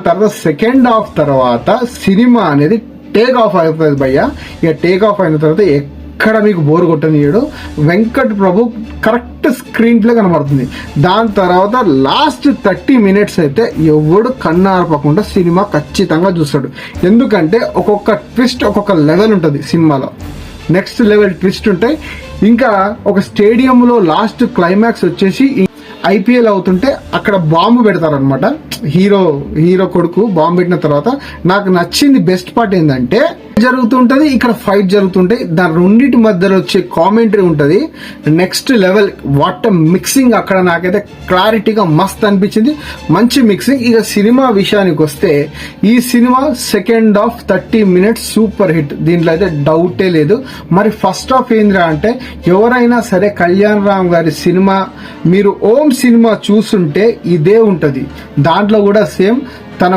తర్వాత second half తర్వాత cinema అనేది టేక్ ఆఫ్ అవుతుంది భయ్య. ఇక టేక్ ఆఫ్ అయిన తర్వాత ఎక్కడ మీకు బోర్ కొట్టనీయడు. వెంకట్ ప్రభు కరెక్ట్ స్క్రీన్ ప్లే కనబడుతుంది. దాని తర్వాత లాస్ట్ 30 minutes అయితే ఎవడు కన్ను ఆర్పకుండా సినిమా ఖచ్చితంగా చూస్తాడు. ఎందుకంటే ఒక్కొక్క ట్విస్ట్ ఒక్కొక్క లెవెల్ ఉంటుంది సినిమాలో. నెక్స్ట్ లెవెల్ ట్విస్ట్ ఉంటాయి. ఇంకా ఒక స్టేడియంలో లాస్ట్ క్లైమాక్స్ వచ్చేసి IPL అవుతుంటే అక్కడ బాంబు పెడతారనమాట. హీరో కొడుకు బాంబు పెట్టిన తర్వాత నాకు నచ్చింది బెస్ట్ పార్ట్ ఏంటంటే జరుగుతుంటది, ఇక్కడ ఫైట్ జరుగుతుంటాయి. దాని రెండింటి మధ్యలో వచ్చే కామెంటరీ ఉంటది. నెక్స్ట్ లెవెల్ వాట్ మిక్సింగ్ అక్కడ నాకైతే క్లారిటీగా మస్త్ అనిపించింది. మంచి మిక్సింగ్. ఇక సినిమా విషయానికి వస్తే ఈ cinema second half 30 minutes super hit. దీంట్లో అయితే డౌటే లేదు. మరి ఫస్ట్ హాఫ్ ఏంద్రా అంటే ఎవరైనా సరే కళ్యాణ్ రామ్ గారి సినిమా మీరు ఓం సినిమా చూస్తుంటే ఇదే ఉంటది. దాంట్లో కూడా సేమ్